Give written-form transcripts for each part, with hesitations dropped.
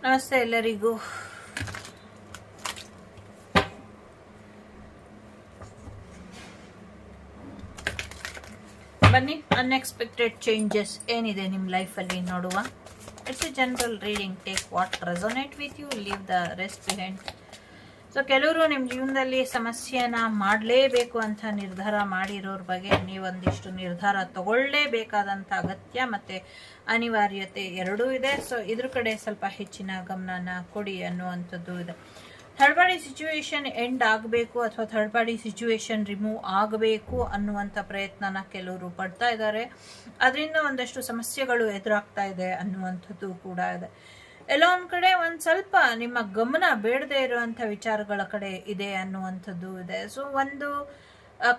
ನಮಸ್ತೆ ಎಲ್ಲರಿಗೂ. ಬನ್ನಿ, ಅನ್ಎಕ್ಸ್ಪೆಕ್ಟೆಡ್ ಚೇಂಜಸ್ ಏನಿದೆ ನಿಮ್ಮ ಲೈಫಲ್ಲಿ ನೋಡುವ. It's a general reading. Take what resonate with you, leave the rest behind. So ಕೆಲವರು ನಿಮ್ಮ ಜೀವನದಲ್ಲಿ ಸಮಸ್ಯೆನ ಮಾಡಲೇಬೇಕು ಅಂತ ನಿರ್ಧಾರ ಮಾಡಿರೋರ ಬಗ್ಗೆ ನೀವೊಂದಿಷ್ಟು ನಿರ್ಧಾರ ತಗೊಳ್ಳೇಬೇಕಾದಂಥ ಅಗತ್ಯ ಮತ್ತು ಅನಿವಾರ್ಯತೆ ಎರಡೂ ಇದೆ. ಸೊ ಇದ್ರ ಕಡೆ ಸ್ವಲ್ಪ ಹೆಚ್ಚಿನ ಗಮನನ ಕೊಡಿ ಅನ್ನುವಂಥದ್ದು ಇದೆ. ಥರ್ಡ್ ಪಾರ್ಟಿ ಸಿಚುವೇಶನ್ ಎಂಡ್ ಆಗಬೇಕು ಅಥವಾ ಥರ್ಡ್ ಪಾರ್ಟಿ ಸಿಚುವೇಶನ್ ರಿಮೂವ್ ಆಗಬೇಕು ಅನ್ನುವಂಥ ಪ್ರಯತ್ನನ ಕೆಲವರು ಪಡ್ತಾ ಇದ್ದಾರೆ. ಅದರಿಂದ ಒಂದಷ್ಟು ಸಮಸ್ಯೆಗಳು ಎದುರಾಗ್ತಾ ಇದೆ ಅನ್ನುವಂಥದ್ದು ಕೂಡ ಇದೆ. ಎಲ್ಲ ಒಂದು ಕಡೆ ಒಂದು ಸ್ವಲ್ಪ ನಿಮ್ಮ ಗಮನ ಬೇಡದೇ ಇರುವಂಥ ವಿಚಾರಗಳ ಕಡೆ ಇದೆ ಅನ್ನುವಂಥದ್ದು ಇದೆ. ಸೊ ಒಂದು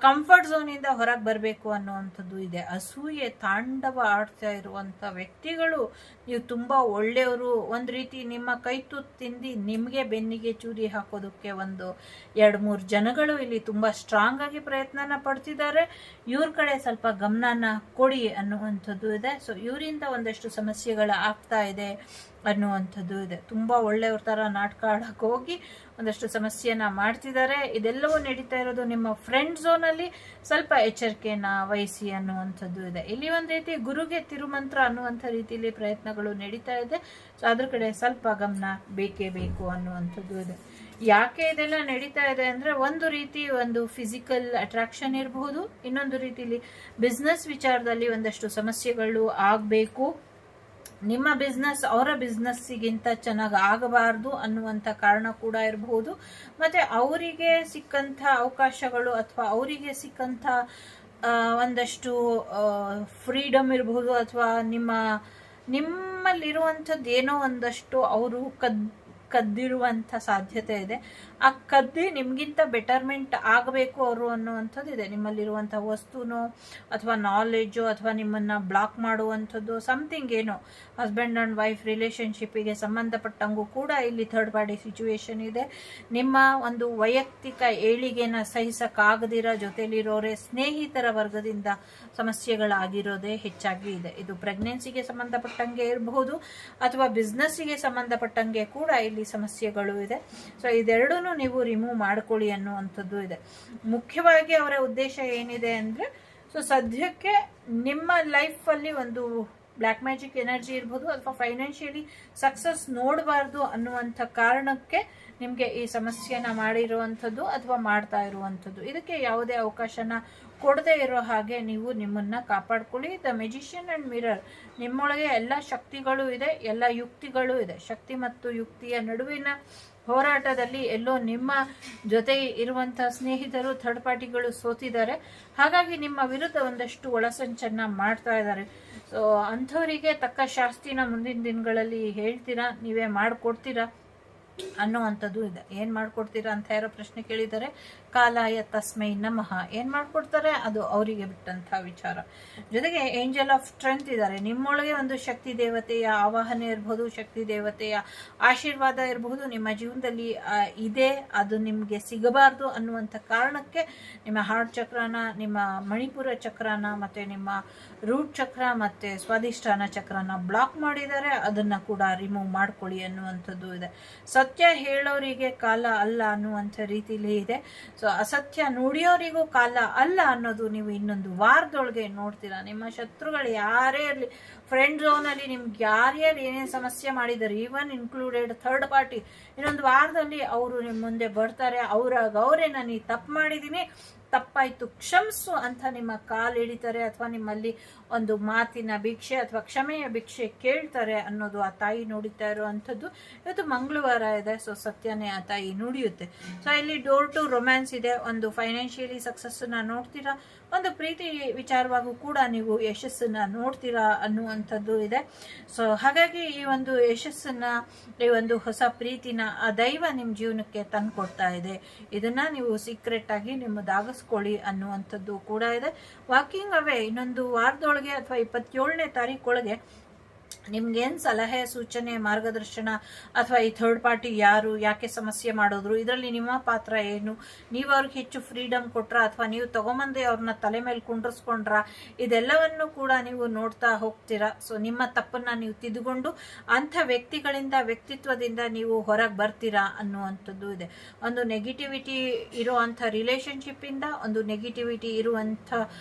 ಕಂಫರ್ಟ್ ಝೋನಿಂದ ಹೊರಗೆ ಬರಬೇಕು ಅನ್ನುವಂಥದ್ದು ಇದೆ. ಅಸೂಯೆ ತಾಂಡವ ಆಡ್ತಾ ಇರುವಂಥ ವ್ಯಕ್ತಿಗಳು ನೀವು ತುಂಬ ಒಳ್ಳೆಯವರು, ಒಂದು ರೀತಿ ನಿಮ್ಮ ಕೈ ತುತ್ತು ತಿಂದು ನಿಮಗೆ ಬೆನ್ನಿಗೆ ಚೂರಿ ಹಾಕೋದಕ್ಕೆ ಒಂದು 2-3 ಜನಗಳು ಇಲ್ಲಿ ತುಂಬ ಸ್ಟ್ರಾಂಗ್ ಆಗಿ ಪ್ರಯತ್ನನ ಪಡ್ತಿದ್ದಾರೆ. ಇವ್ರ ಕಡೆ ಸ್ವಲ್ಪ ಗಮನನ ಕೊಡಿ ಅನ್ನುವಂಥದ್ದು ಇದೆ. ಸೊ ಇವರಿಂದ ಒಂದಷ್ಟು ಸಮಸ್ಯೆಗಳು ಆಗ್ತಾ ಇದೆ ಅನ್ನುವಂಥದ್ದು ಇದೆ. ತುಂಬ ಒಳ್ಳೆಯವ್ರ ಥರ ನಾಟಕ ಆಡಕ್ಕೆ ಹೋಗಿ ಒಂದಷ್ಟು ಸಮಸ್ಯೆನ ಮಾಡ್ತಿದ್ದಾರೆ. ಇದೆಲ್ಲವೂ ನಡೀತಾ ಇರೋದು ನಿಮ್ಮ ಫ್ರೆಂಡ್ ಝೋನಲ್ಲಿ. ಸ್ವಲ್ಪ ಎಚ್ಚರಿಕೆನ ವಹಿಸಿ ಅನ್ನುವಂಥದ್ದು ಇದೆ. ಇಲ್ಲಿ ಒಂದು ರೀತಿ ಗುರುಗೆ ತಿರುಮಂತ್ರ ಅನ್ನುವಂಥ ರೀತಿಯಲ್ಲಿ ಪ್ರಯತ್ನಗಳು ನಡೀತಾ ಇದೆ. ಸೊ ಅದ್ರ ಕಡೆ ಸ್ವಲ್ಪ ಗಮನ ಬೇಕೇ ಬೇಕು ಅನ್ನುವಂಥದ್ದು ಇದೆ. ಯಾಕೆ ಇದೆಲ್ಲ ನಡೀತಾ ಇದೆ ಅಂದರೆ, ಒಂದು ರೀತಿ ಒಂದು ಫಿಸಿಕಲ್ ಅಟ್ರಾಕ್ಷನ್ ಇರಬಹುದು, ಇನ್ನೊಂದು ರೀತಿಯಲ್ಲಿ ಬಿಸ್ನೆಸ್ ವಿಚಾರದಲ್ಲಿ ಒಂದಷ್ಟು ಸಮಸ್ಯೆಗಳು ಆಗಬೇಕು. ನಿಮ್ಮ ಬಿಸ್ನೆಸ್ ಅವರ ಬಿಸ್ನೆಸ್ಸಿಗಿಂತ ಚೆನ್ನಾಗಿ ಆಗಬಾರ್ದು ಅನ್ನುವಂಥ ಕಾರಣ ಕೂಡ ಇರಬಹುದು. ಮತ್ತು ಅವರಿಗೆ ಸಿಕ್ಕಂಥ ಅವಕಾಶಗಳು ಅಥವಾ ಅವರಿಗೆ ಸಿಕ್ಕಂಥ ಒಂದಷ್ಟು ಫ್ರೀಡಮ್ ಇರಬಹುದು, ಅಥವಾ ನಿಮ್ಮಲ್ಲಿರುವಂಥದ್ದು ಏನೋ ಒಂದಷ್ಟು ಅವರು ಕದ್ದಿರುವಂಥ ಸಾಧ್ಯತೆ ಇದೆ. ಆ ಕದ್ದಿ ನಿಮಗಿಂತ ಬೆಟರ್ಮೆಂಟ್ ಆಗಬೇಕು ಅವರು ಅನ್ನುವಂಥದ್ದು ಇದೆ. ನಿಮ್ಮಲ್ಲಿರುವಂಥ ವಸ್ತುನೋ ಅಥವಾ ನಾಲೆಡ್ಜು ಅಥವಾ ನಿಮ್ಮನ್ನು ಬ್ಲಾಕ್ ಮಾಡುವಂಥದ್ದು ಸಮಥಿಂಗ್ ಏನೋ ಹಸ್ಬೆಂಡ್ ಆ್ಯಂಡ್ ವೈಫ್ ರಿಲೇಷನ್ಶಿಪ್ಪಿಗೆ ಸಂಬಂಧಪಟ್ಟಂಗೂ ಕೂಡ ಇಲ್ಲಿ ಥರ್ಡ್ ಪಾರ್ಟಿ ಸಿಚುವೇಶನ್ ಇದೆ. ನಿಮ್ಮ ಒಂದು ವೈಯಕ್ತಿಕ ಏಳಿಗೆನ ಸಹಿಸಕ್ಕಾಗದಿರೋ ಜೊತೆಲಿರೋರೇ ಸ್ನೇಹಿತರ ವರ್ಗದಿಂದ ಸಮಸ್ಯೆಗಳಾಗಿರೋದೇ ಹೆಚ್ಚಾಗಿ ಇದೆ. ಇದು ಪ್ರೆಗ್ನೆನ್ಸಿಗೆ ಸಂಬಂಧಪಟ್ಟಂಗೆ ಇರಬಹುದು ಅಥವಾ ಬಿಸ್ನೆಸ್ಸಿಗೆ ಸಂಬಂಧಪಟ್ಟಂಗೆ ಕೂಡ ಇಲ್ಲಿ ಸಮಸ್ಯೆಗಳು ಇದೆ. ಸೊ ಇದೆರಡೂ ನೀವು ರಿಮೂವ್ ಮಾಡ್ಕೊಳ್ಳಿ ಅನ್ನುವಂಥದ್ದು ಇದೆ. ಮುಖ್ಯವಾಗಿ ಅವರ ಉದ್ದೇಶ ಏನಿದೆ ಅಂದರೆ, ಸೊ ಸದ್ಯಕ್ಕೆ ನಿಮ್ಮ ಲೈಫಲ್ಲಿ ಒಂದು ಬ್ಲ್ಯಾಕ್ ಮ್ಯಾಜಿಕ್ ಎನರ್ಜಿ ಇರ್ಬೋದು ಅಥವಾ ಫೈನಾನ್ಷಿಯಲಿ ಸಕ್ಸಸ್ ನೋಡಬಾರ್ದು ಅನ್ನುವಂಥ ಕಾರಣಕ್ಕೆ ನಿಮಗೆ ಈ ಸಮಸ್ಯೆನ ಮಾಡಿರುವಂಥದ್ದು ಅಥವಾ ಮಾಡ್ತಾ ಇರುವಂಥದ್ದು. ಇದಕ್ಕೆ ಯಾವುದೇ ಅವಕಾಶನ ಕೊಡದೇ ಇರೋ ಹಾಗೆ ನೀವು ನಿಮ್ಮನ್ನು ಕಾಪಾಡ್ಕೊಳ್ಳಿ. ದ ಮೆಜಿಷಿಯನ್ ಆ್ಯಂಡ್ ಮಿರರ್, ನಿಮ್ಮೊಳಗೆ ಎಲ್ಲ ಶಕ್ತಿಗಳು ಇದೆ, ಎಲ್ಲ ಯುಕ್ತಿಗಳು ಇದೆ. ಶಕ್ತಿ ಮತ್ತು ಯುಕ್ತಿಯ ನಡುವಿನ ಹೋರಾಟದಲ್ಲಿ ಎಲ್ಲೋ ನಿಮ್ಮ ಜೊತೆ ಇರುವಂಥ ಸ್ನೇಹಿತರು ಥರ್ಡ್ ಪಾರ್ಟಿಗಳು ಸೋತಿದ್ದಾರೆ. ಹಾಗಾಗಿ ನಿಮ್ಮ ವಿರುದ್ಧ ಒಂದಷ್ಟು ಒಳಸಂಚನ್ನ ಮಾಡ್ತಾ ಇದ್ದಾರೆ. ಸೊ ಅಂಥವರಿಗೆ ತಕ್ಕ ಶಾಸ್ತಿನ ಮುಂದಿನ ದಿನಗಳಲ್ಲಿ ಹೇಳ್ತೀರಾ, ನೀವೇ ಮಾಡಿಕೊಡ್ತೀರಾ ಅನ್ನುವಂಥದ್ದು ಇದೆ. ಏನು ಮಾಡ್ಕೊಡ್ತೀರಾ ಅಂತ ಯಾರೋ ಪ್ರಶ್ನೆ ಕೇಳಿದ್ದಾರೆ. ಕಾಲಾಯ ತಸ್ಮೈ ನಮಃ. ಏನು ಮಾಡ್ಕೊಡ್ತಾರೆ ಅದು ಅವರಿಗೆ ಬಿಟ್ಟಂಥ ವಿಚಾರ. ಜೊತೆಗೆ ಏಂಜಲ್ ಆಫ್ ಸ್ಟ್ರೆಂತ್ ಇದ್ದಾರೆ. ನಿಮ್ಮೊಳಗೆ ಒಂದು ಶಕ್ತಿ ದೇವತೆಯ ಆವಾಹನೆ ಇರಬಹುದು, ಶಕ್ತಿ ದೇವತೆಯ ಆಶೀರ್ವಾದ ಇರಬಹುದು ನಿಮ್ಮ ಜೀವನದಲ್ಲಿ ಇದೆ. ಅದು ನಿಮಗೆ ಸಿಗಬಾರ್ದು ಅನ್ನುವಂಥ ಕಾರಣಕ್ಕೆ ನಿಮ್ಮ ಹಾರ್ಟ್ ಚಕ್ರನ, ನಿಮ್ಮ ಮಣಿಪುರ ಚಕ್ರನ ಮತ್ತು ನಿಮ್ಮ ರೂಟ್ ಚಕ್ರ ಮತ್ತು ಸ್ವಾಧಿಷ್ಠಾನ ಚಕ್ರನ ಬ್ಲಾಕ್ ಮಾಡಿದ್ದಾರೆ. ಅದನ್ನು ಕೂಡ ರಿಮೂವ್ ಮಾಡ್ಕೊಳ್ಳಿ ಅನ್ನುವಂಥದ್ದು ಇದೆ. ಸತ್ಯ ಹೇಳೋರಿಗೆ ಕಾಲ ಅಲ್ಲ ಅನ್ನುವಂಥ ರೀತಿಲಿ ಇದೆ. ಸೊ ಅಸತ್ಯ ನುಡಿಯೋರಿಗೂ ಕಾಲ ಅಲ್ಲ ಅನ್ನೋದು ನೀವು ಇನ್ನೊಂದು ವಾರದೊಳಗೆ ನೋಡ್ತೀರಾ. ನಿಮ್ಮ ಶತ್ರುಗಳು ಯಾರೇ ಇರಲಿ, ಫ್ರೆಂಡ್ ಝೋನಲ್ಲಿ ನಿಮ್ಗೆ ಯಾರ್ಯಾರು ಏನೇನು ಸಮಸ್ಯೆ ಮಾಡಿದ್ದಾರೆ, ಈವನ್ ಇನ್ಕ್ಲೂಡೆಡ್ ಥರ್ಡ್ ಪಾರ್ಟಿ, ಇನ್ನೊಂದು ವಾರದಲ್ಲಿ ಅವರು ನಿಮ್ಮ ಮುಂದೆ ಬರ್ತಾರೆ. ಅವರೇ ನಾನು ಈ ತಪ್ಪು ಮಾಡಿದ್ದೀನಿ, ತಪ್ಪಾಯಿತು ಕ್ಷಮಿಸು ಅಂತ ನಿಮ್ಮ ಕಾಲು ಹಿಡಿತಾರೆ ಅಥವಾ ನಿಮ್ಮಲ್ಲಿ ಒಂದು ಮಾತಿನ ಭಿಕ್ಷೆ ಅಥವಾ ಕ್ಷಮೆಯ ಭಿಕ್ಷೆ ಕೇಳ್ತಾರೆ ಅನ್ನೋದು ಆ ತಾಯಿ ನುಡಿತಾ ಇರುವಂಥದ್ದು. ಇವತ್ತು ಮಂಗಳವಾರ ಇದೆ. ಸೊ ಸತ್ಯನೇ ಆ ತಾಯಿ ನುಡಿಯುತ್ತೆ. ಸೊ ಇಲ್ಲಿ ಡೋರ್ ಟು ರೊಮ್ಯಾನ್ಸ್ ಇದೆ. ಒಂದು ಫೈನಾನ್ಷಿಯಲಿ ಸಕ್ಸಸ್ಸನ್ನ ನೋಡ್ತೀರಾ, ಒಂದು ಪ್ರೀತಿ ವಿಚಾರವಾಗೂ ಕೂಡ ನೀವು ಯಶಸ್ಸನ್ನ ನೋಡ್ತೀರಾ ಅನ್ನುವಂಥದ್ದು ಇದೆ. ಸೊ ಹಾಗಾಗಿ ಈ ಒಂದು ಯಶಸ್ಸನ್ನ, ಈ ಒಂದು ಹೊಸ ಪ್ರೀತಿನ ಆ ದೈವ ನಿಮ್ಮ ಜೀವನಕ್ಕೆ ತಂದುಕೊಡ್ತಾ ಇದೆ. ಇದನ್ನ ನೀವು ಸೀಕ್ರೆಟ್ ಆಗಿ ನಿಮ್ಮದಾಗಿಸ್ಕೊಳ್ಳಿ ಅನ್ನುವಂಥದ್ದು ಕೂಡ ಇದೆ. ವಾಕಿಂಗ್ ಅವೇ ಇನ್ನೊಂದು ವಾರದೊಳಗೆ ಅಥವಾ 27ನೇ ತಾರೀಕೊಳಗೆ ನಿಮ್ಗೇನು ಸಲಹೆ ಸೂಚನೆ ಮಾರ್ಗದರ್ಶನ ಅಥವಾ ಈ ಥರ್ಡ್ ಪಾರ್ಟಿ ಯಾರು, ಯಾಕೆ ಸಮಸ್ಯೆ ಮಾಡೋದ್ರು, ಇದರಲ್ಲಿ ನಿಮ್ಮ ಪಾತ್ರ ಏನು, ನೀವು ಅವ್ರಿಗೆ ಹೆಚ್ಚು ಫ್ರೀಡಮ್ ಕೊಟ್ರ ಅಥವಾ ನೀವು ತಗೊಂಬಂದು ಅವ್ರನ್ನ ತಲೆ ಮೇಲೆ ಕುಂಡ್ರಿಸ್ಕೊಂಡ್ರ, ಇದೆಲ್ಲವನ್ನು ಕೂಡ ನೀವು ನೋಡ್ತಾ ಹೋಗ್ತೀರಾ. ಸೊ ನಿಮ್ಮ ತಪ್ಪನ್ನ ನೀವು ತಿದ್ದುಕೊಂಡು ಅಂಥ ವ್ಯಕ್ತಿತ್ವದಿಂದ ನೀವು ಹೊರಗೆ ಬರ್ತೀರಾ ಅನ್ನುವಂಥದ್ದು ಇದೆ. ಒಂದು ನೆಗೆಟಿವಿಟಿ ಇರುವಂಥ ರಿಲೇಶನ್ಶಿಪ್ಪಿಂದ, ಒಂದು ನೆಗೆಟಿವಿಟಿ ಇರುವಂಥ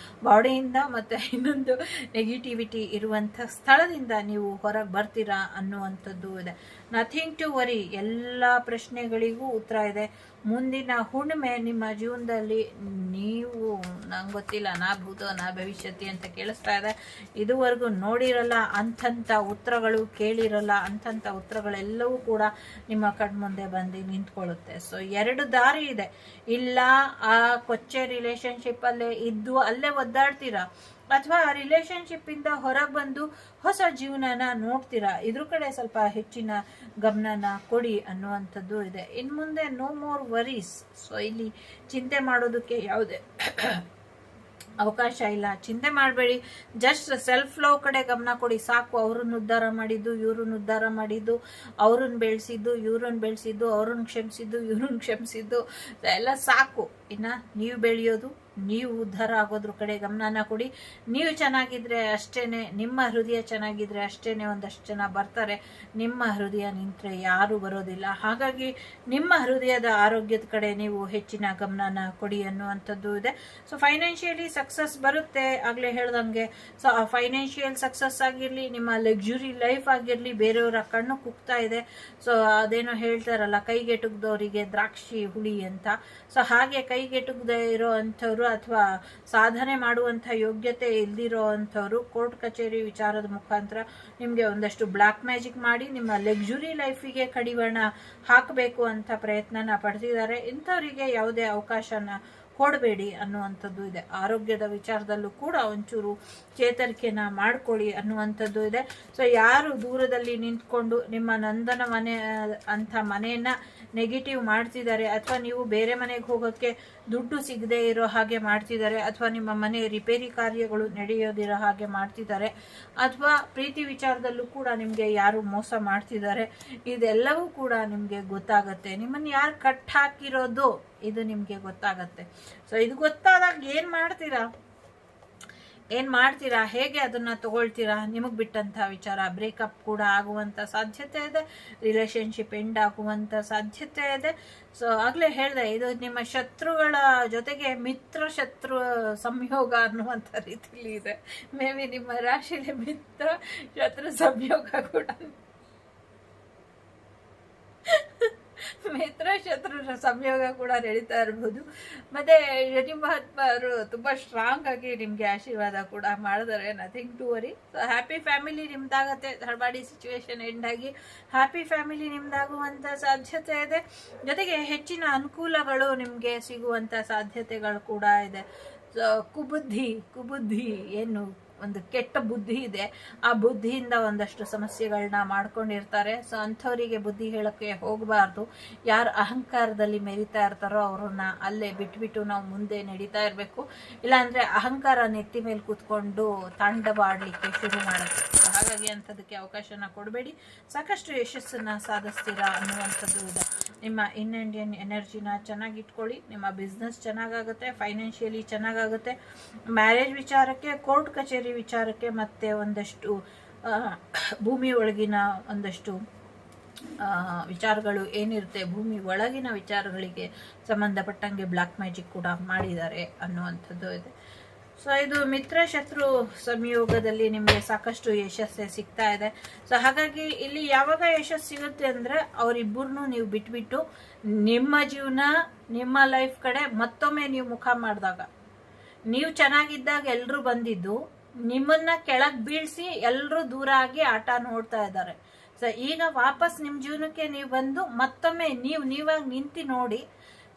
ಬಾಡಿಯಿಂದ, ಮತ್ತು ಇನ್ನೊಂದು ನೆಗೆಟಿವಿಟಿ ಇರುವಂಥ ಸ್ಥಳದಿಂದ ನೀವು ಹೊರಗೆ ಬರ್ತೀರಾ ಅನ್ನುವಂಥದ್ದು ಇದೆ. ನಥಿಂಗ್ ಟು ವರಿ, ಎಲ್ಲ ಪ್ರಶ್ನೆಗಳಿಗೂ ಉತ್ತರ ಇದೆ. ಮುಂದಿನ ಹುಣ್ಣಿಮೆ ನಿಮ್ಮ ಜೀವನದಲ್ಲಿ ನೀವು, ನಂಗೆ ಗೊತ್ತಿಲ್ಲ, ನಾ ಭೂತೋ ನಾ ಭವಿಷ್ಯತಿ ಅಂತ ಕೇಳಿಸ್ತಾ ಇದೆ, ಇದುವರೆಗೂ ನೋಡಿರಲ್ಲ ಅಂಥಂಥ ಉತ್ತರಗಳು, ಕೇಳಿರಲ್ಲ ಅಂಥಂಥ ಉತ್ತರಗಳೆಲ್ಲವೂ ಕೂಡ ನಿಮ್ಮ ಕಣ್ಮುಂದೆ ಬಂದು ನಿಂತ್ಕೊಳ್ಳುತ್ತೆ. ಸೊ 2 ದಾರಿ ಇದೆ. ಇಲ್ಲ ಆ ಕೊಚ್ಚೆ ರಿಲೇಶನ್ಶಿಪ್ಪಲ್ಲೇ ಇದ್ದು ಅಲ್ಲೇ ಒದ್ದಾಡ್ತೀರಾ, ಅಥವಾ ಆ ರಿಲೇಶನ್ಶಿಪ್ಪಿಂದ ಹೊರಗೆ ಬಂದು ಹೊಸ ಜೀವನನ ನೋಡ್ತೀರಾ. ಇದ್ರ ಕಡೆ ಸ್ವಲ್ಪ ಹೆಚ್ಚಿನ ಗಮನನ ಕೊಡಿ ಅನ್ನುವಂಥದ್ದು ಇದೆ. ಇನ್ನು ಮುಂದೆ ನೋ ಮೋರ್ ವರೀಸ್. ಸೊ ಇಲ್ಲಿ ಚಿಂತೆ ಮಾಡೋದಕ್ಕೆ ಯಾವುದೇ ಅವಕಾಶ ಇಲ್ಲ. ಚಿಂತೆ ಮಾಡಬೇಡಿ, ಜಸ್ಟ್ ಸೆಲ್ಫ್ ಲವ್ ಕಡೆ ಗಮನ ಕೊಡಿ ಸಾಕು. ಅವ್ರನ್ನ ಉದ್ಧಾರ ಮಾಡಿದ್ದು, ಇವ್ರನ್ನ ಉದ್ಧಾರ ಮಾಡಿದ್ದು, ಅವ್ರನ್ನ ಬೆಳೆಸಿದ್ದು, ಇವ್ರನ್ನ ಬೆಳೆಸಿದ್ದು, ಅವ್ರನ್ನ ಕ್ಷಮಿಸಿದ್ದು, ಇವ್ರನ್ನ ಕ್ಷಮಿಸಿದ್ದು ಎಲ್ಲ ಸಾಕು. ಇನ್ನು ನೀವು ಬೆಳೆಯೋದು, ನೀವು ಉದ್ಧಾರ ಆಗೋದ್ರ ಕಡೆ ಗಮನನ ಕೊಡಿ. ನೀವು ಚೆನ್ನಾಗಿದ್ರೆ ಅಷ್ಟೇನೆ, ನಿಮ್ಮ ಹೃದಯ ಚೆನ್ನಾಗಿದ್ರೆ ಅಷ್ಟೇನೆ ಒಂದಷ್ಟು ಜನ ಬರ್ತಾರೆ. ನಿಮ್ಮ ಹೃದಯ ನಿಂತರೆ ಯಾರೂ ಬರೋದಿಲ್ಲ. ಹಾಗಾಗಿ ನಿಮ್ಮ ಹೃದಯದ ಆರೋಗ್ಯದ ಕಡೆ ನೀವು ಹೆಚ್ಚಿನ ಗಮನನ ಕೊಡಿ ಅನ್ನುವಂಥದ್ದು ಇದೆ. ಸೊ ಫೈನಾನ್ಷಿಯಲಿ ಸಕ್ಸಸ್ ಬರುತ್ತೆ, ಆಗಲೇ ಹೇಳ್ದಂಗೆ. ಸೊ ಆ ಫೈನಾನ್ಷಿಯಲ್ ಸಕ್ಸಸ್ ಆಗಿರಲಿ, ನಿಮ್ಮ ಲಕ್ಸುರಿ ಲೈಫ್ ಆಗಿರಲಿ, ಬೇರೆಯವರ ಕಣ್ಣು ಕುಗ್ತಾ ಇದೆ. ಸೊ ಅದೇನೋ ಹೇಳ್ತಾರಲ್ಲ, ಕೈಗೆಟುಕದವರಿಗೆ ದ್ರಾಕ್ಷಿ ಹುಳಿ ಅಂತ. ಸೊ ಹಾಗೆ ಕೈಗೆಟುಕದೇ ಇರೋ ಅಂಥವ್ರು ಅಥವಾ ಸಾಧನೆ ಮಾಡುವಂಥ ಯೋಗ್ಯತೆ ಇಲ್ದಿರೋ ಅಂಥವ್ರು ಕೋರ್ಟ್ ಕಚೇರಿ ವಿಚಾರದ ಮುಖಾಂತರ ನಿಮಗೆ ಒಂದಷ್ಟು ಬ್ಲ್ಯಾಕ್ ಮ್ಯಾಜಿಕ್ ಮಾಡಿ ನಿಮ್ಮ ಲಕ್ಸುರಿ ಲೈಫಿಗೆ ಕಡಿವಾಣ ಹಾಕಬೇಕು ಅಂತ ಪ್ರಯತ್ನನ ಪಡ್ತಿದ್ದಾರೆ. ಇಂಥವರಿಗೆ ಯಾವುದೇ ಅವಕಾಶನ ಕೊಡಬೇಡಿ ಅನ್ನುವಂಥದ್ದು ಇದೆ. ಆರೋಗ್ಯದ ವಿಚಾರದಲ್ಲೂ ಕೂಡ ಒಂಚೂರು ಚೇತರಿಕೆನ ಮಾಡ್ಕೊಳ್ಳಿ ಅನ್ನುವಂಥದ್ದು ಇದೆ. ಸೊ ಯಾರು ದೂರದಲ್ಲಿ ನಿಂತ್ಕೊಂಡು ನಿಮ್ಮ ನಂದನ ಮನೆ ಅಂಥ ಮನೆಯನ್ನ ನೆಗೆಟಿವ್ ಮಾಡ್ತಿದ್ದಾರೆ, ಅಥವಾ ನೀವು ಬೇರೆ ಮನೆಗೆ ಹೋಗೋಕ್ಕೆ ದುಡ್ಡು ಸಿಗದೆ ಇರೋ ಹಾಗೆ ಮಾಡ್ತಿದ್ದಾರೆ, ಅಥವಾ ನಿಮ್ಮ ಮನೆ ರಿಪೇರಿ ಕಾರ್ಯಗಳು ನಡೆಯೋದಿರೋ ಹಾಗೆ ಮಾಡ್ತಿದ್ದಾರೆ, ಅಥವಾ ಪ್ರೀತಿ ವಿಚಾರದಲ್ಲೂ ಕೂಡ ನಿಮಗೆ ಯಾರು ಮೋಸ ಮಾಡ್ತಿದ್ದಾರೆ, ಇದೆಲ್ಲವೂ ಕೂಡ ನಿಮಗೆ ಗೊತ್ತಾಗತ್ತೆ. ನಿಮ್ಮನ್ನು ಯಾರು ಕಟ್ ಹಾಕಿರೋದು ಇದು ನಿಮಗೆ ಗೊತ್ತಾಗತ್ತೆ. ಸೊ ಇದು ಗೊತ್ತಾದಾಗ ಏನು ಮಾಡ್ತೀರಾ, ಹೇಗೆ ಅದನ್ನ ತಗೊಳ್ತೀರಾ, ನಿಮಗೆ ಬಿಟ್ಟಂಥ ವಿಚಾರ. ಬ್ರೇಕಪ್ ಕೂಡ ಆಗುವಂಥ ಸಾಧ್ಯತೆ ಇದೆ, ರಿಲೇಶನ್ಶಿಪ್ ಎಂಡ್ ಆಗುವಂಥ ಸಾಧ್ಯತೆ ಇದೆ. ಸೊ ಆಗಲೇ ಹೇಳಿದೆ, ಇದು ನಿಮ್ಮ ಶತ್ರುಗಳ ಜೊತೆಗೆ ಮಿತ್ರ ಶತ್ರು ಸಂಯೋಗ ಅನ್ನುವಂಥ ರೀತಿಯಲ್ಲಿ ಇದೆ. ಮೇ ಬಿ ನಿಮ್ಮ ರಾಶಿಯಲ್ಲಿ ಮಿತ್ರ ಶತ್ರು ಸಂಯೋಗ ಕೂಡ, ಮಿತ್ರ ಶತ್ರು ಸಂಯೋಗ ಕೂಡ ನಡೀತಾ ಇರ್ಬೋದು. ಮತ್ತೆ ಶನಿ ಮಹಾತ್ಮ ಅವರು ತುಂಬಾ ಸ್ಟ್ರಾಂಗ್ ಆಗಿ ನಿಮ್ಗೆ ಆಶೀರ್ವಾದ ಕೂಡ ಮಾಡಿದಾರೆ. Nothing to worry. So happy family ನಿಮ್ದಾಗತ್ತೆ. ಹಡಬಾಡಿ ಸಿಚುವೇಶನ್ ಎಂಡ್ ಆಗಿ ಹ್ಯಾಪಿ ಫ್ಯಾಮಿಲಿ ನಿಮ್ದಾಗುವಂತ ಸಾಧ್ಯತೆ ಇದೆ. ಜೊತೆಗೆ ಹೆಚ್ಚಿನ ಅನುಕೂಲಗಳು ನಿಮ್ಗೆ ಸಿಗುವಂತ ಸಾಧ್ಯತೆಗಳು ಕೂಡ ಇದೆ. ಕುಬುದ್ಧಿ ಏನು ಒಂದು ಕೆಟ್ಟ ಬುದ್ಧಿ ಇದೆ, ಆ ಬುದ್ಧಿಯಿಂದ ಒಂದಷ್ಟು ಸಮಸ್ಯೆಗಳನ್ನ ಮಾಡ್ಕೊಂಡಿರ್ತಾರೆ. ಸೊ ಅಂಥವರಿಗೆ ಬುದ್ಧಿ ಹೇಳಕ್ಕೆ ಹೋಗಬಾರ್ದು. ಯಾರು ಅಹಂಕಾರದಲ್ಲಿ ಮೆರಿತಾ ಇರ್ತಾರೋ ಅವ್ರನ್ನ ಅಲ್ಲೇ ಬಿಟ್ಬಿಟ್ಟು ನಾವು ಮುಂದೆ ನಡೀತಾ ಇರಬೇಕು. ಇಲ್ಲಾಂದ್ರೆ ಅಹಂಕಾರ ನೆತ್ತಿ ಮೇಲೆ ಕೂತ್ಕೊಂಡು ತಾಂಡವಾಡಲಿಕ್ಕೆ ಶುರು ಮಾಡುತ್ತೆ. ಹಾಗಾಗಿ ಅಂಥದಕ್ಕೆ ಅವಕಾಶನ ಕೊಡಬೇಡಿ. ಸಾಕಷ್ಟು ಯಶಸ್ಸನ್ನ ಸಾಧಿಸ್ತೀರಾ ಅನ್ನುವಂಥದ್ದು ಇದೆ. ನಿಮ್ಮ ಇಂಡಿಯನ್ ಎನರ್ಜಿನ ಚೆನ್ನಾಗಿಟ್ಕೊಳ್ಳಿ. ನಿಮ್ಮ ಬಿಸ್ನೆಸ್ ಚೆನ್ನಾಗಾಗುತ್ತೆ, ಫೈನಾನ್ಷಿಯಲಿ ಚೆನ್ನಾಗಾಗುತ್ತೆ. ಮ್ಯಾರೇಜ್ ವಿಚಾರಕ್ಕೆ, ಕೋರ್ಟ್ ಕಚೇರಿ ವಿಚಾರಕ್ಕೆ, ಮತ್ತೆ ಒಂದಷ್ಟು ಭೂಮಿ ಒಳಗಿನ ಒಂದಷ್ಟು ವಿಚಾರಗಳು ಏನಿರುತ್ತೆ, ಭೂಮಿ ಒಳಗಿನ ವಿಚಾರಗಳಿಗೆ ಸಂಬಂಧಪಟ್ಟಂಗೆ ಬ್ಲ್ಯಾಕ್ ಮ್ಯಾಜಿಕ್ ಕೂಡ ಮಾಡಿದ್ದಾರೆ ಅನ್ನುವಂಥದ್ದು ಇದೆ. ಸೊ ಇದು ಮಿತ್ರ ಶತ್ರು ಸಂಯೋಗದಲ್ಲಿ ನಿಮಗೆ ಸಾಕಷ್ಟು ಯಶಸ್ಸೇ ಸಿಗ್ತಾ ಇದೆ. ಸೊ ಹಾಗಾಗಿ ಇಲ್ಲಿ ಯಾವಾಗ ಯಶಸ್ಸು ಸಿಗುತ್ತೆ ಅಂದರೆ ಅವರಿಬ್ಬರನ್ನೂ ನೀವು ಬಿಟ್ಬಿಟ್ಟು ನಿಮ್ಮ ಜೀವನ, ನಿಮ್ಮ ಲೈಫ್ ಕಡೆ ಮತ್ತೊಮ್ಮೆ ನೀವು ಮುಖ ಮಾಡಿದಾಗ, ನೀವು ಚೆನ್ನಾಗಿದ್ದಾಗ ಎಲ್ಲರೂ ಬಂದಿದ್ದು ನಿಮ್ಮನ್ನ ಕೆಳಗೆ ಬೀಳಿಸಿ ಎಲ್ಲರೂ ದೂರ ಆಗಿ ಆಟ ನೋಡ್ತಾ ಇದ್ದಾರೆ. ಸೊ ಈಗ ವಾಪಸ್ ನಿಮ್ಮ ಜೀವನಕ್ಕೆ ನೀವು ಬಂದು ಮತ್ತೊಮ್ಮೆ ನೀವಾಗಿ ನಿಂತು ನೋಡಿ.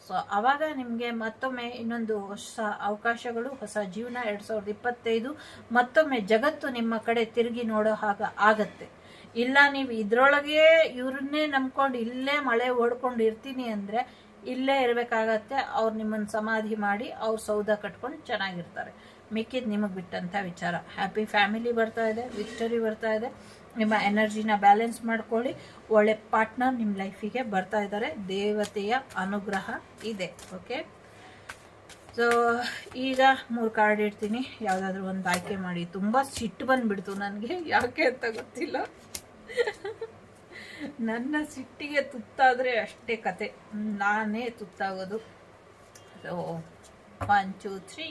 ಸೊ ಅವಾಗ ನಿಮಗೆ ಮತ್ತೊಮ್ಮೆ ಇನ್ನೊಂದು ಹೊಸ ಅವಕಾಶಗಳು, ಹೊಸ ಜೀವನ 2025 ಮತ್ತೊಮ್ಮೆ ಜಗತ್ತು ನಿಮ್ಮ ಕಡೆ ತಿರುಗಿ ನೋಡೋ ಹಾಗೆ ಆಗತ್ತೆ. ಇಲ್ಲ ನೀವು ಇದ್ರೊಳಗೆ ಇವ್ರನ್ನೇ ನಂಬ್ಕೊಂಡು ಇಲ್ಲೇ ಮಳೆ ಓಡ್ಕೊಂಡು ಇರ್ತೀನಿ ಅಂದರೆ ಇಲ್ಲೇ ಇರಬೇಕಾಗತ್ತೆ. ಅವ್ರು ನಿಮ್ಮನ್ನು ಸಮಾಧಿ ಮಾಡಿ ಅವ್ರ ಸೌಧ ಕಟ್ಕೊಂಡು ಚೆನ್ನಾಗಿರ್ತಾರೆ. ಮಿಕ್ಕಿದ್ ನಿಮಗೆ ಬಿಟ್ಟಂಥ ವಿಚಾರ. ಹ್ಯಾಪಿ ಫ್ಯಾಮಿಲಿ ಬರ್ತಾ ಇದೆ, ವಿಕ್ಟರಿ ಬರ್ತಾ ಇದೆ. ನಿಮ್ಮ ಎನರ್ಜಿನ ಬ್ಯಾಲೆನ್ಸ್ ಮಾಡ್ಕೊಳ್ಳಿ. ಒಳ್ಳೆ ಪಾರ್ಟ್ನರ್ ನಿಮ್ಮ ಲೈಫಿಗೆ ಬರ್ತಾ ಇದ್ದಾರೆ. ದೇವತೆಯ ಅನುಗ್ರಹ ಇದೆ. ಓಕೆ, ಸೊ ಈಗ 3 ಕಾರ್ಡ್ ಇಡ್ತೀನಿ. ಯಾವುದಾದ್ರೂ ಒಂದು ಆಯ್ಕೆ ಮಾಡಿ. ತುಂಬ ಸಿಟ್ಟು ಬಂದುಬಿಡ್ತು ನನಗೆ, ಯಾಕೆ ಅಂತ ಗೊತ್ತಿಲ್ಲ. ನನ್ನ ಸಿಟ್ಟಿಗೆ ತುತ್ತಾದರೆ ಅಷ್ಟೇ ಕತೆ, ನಾನೇ ತುತ್ತಾಗೋದು. ಸೊ 1 2 3.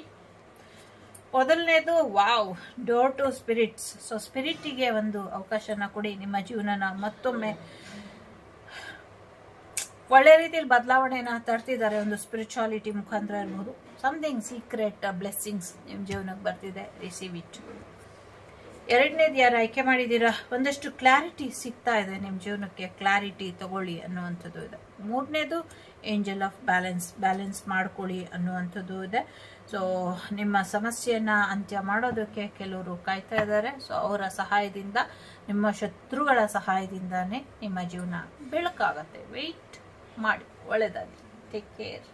ಮೊದಲನೇದು wow, door to spirits. So ಸ್ಪಿರಿಟಿಗೆ ಒಂದು ಅವಕಾಶನ ಕೊಡಿ. ನಿಮ್ಮ ಜೀವನನ ಮತ್ತೊಮ್ಮೆ ಒಳ್ಳೆ ರೀತಿಯಲ್ಲಿ ಬದಲಾವಣೆನ ತರ್ತಿದ್ದಾರೆ. ಒಂದು ಸ್ಪಿರಿಚುವಾಲಿಟಿ ಮುಖಾಂತರ ಇರ್ಬೋದು. ಸಮಥಿಂಗ್ ಸೀಕ್ರೆಟ್ ಬ್ಲೆಸ್ಸಿಂಗ್ಸ್ ನಿಮ್ಮ ಜೀವನಕ್ಕೆ ಬರ್ತಿದೆ. Receive it. ಎರಡನೇದು ಯಾರು ಆಯ್ಕೆ ಮಾಡಿದ್ದೀರಾ, ಒಂದಷ್ಟು ಕ್ಲಾರಿಟಿ ಸಿಗ್ತಾ ಇದೆ ನಿಮ್ಮ ಜೀವನಕ್ಕೆ. ಕ್ಲಾರಿಟಿ ತಗೊಳ್ಳಿ ಅನ್ನುವಂಥದ್ದು ಇದೆ. ಮೂರನೇದು ಏಂಜಲ್ ಆಫ್ ಬ್ಯಾಲೆನ್ಸ್ ಮಾಡ್ಕೊಳ್ಳಿ ಅನ್ನುವಂಥದ್ದು ಇದೆ. ಸೊ ನಿಮ್ಮ ಸಮಸ್ಯೆಯನ್ನು ಅಂತ್ಯ ಮಾಡೋದಕ್ಕೆ ಕೆಲವರು ಕಾಯ್ತಾ ಇದ್ದಾರೆ. ಸೊ ಅವರ ಸಹಾಯದಿಂದ, ನಿಮ್ಮ ಶತ್ರುಗಳ ಸಹಾಯದಿಂದಾನೇ ನಿಮ್ಮ ಜೀವನ ಬೆಳಕಾಗತ್ತೆ. ವೆಯ್ಟ್ ಮಾಡಿ. ಒಳ್ಳೆಯದಾಗಲಿ. Take care.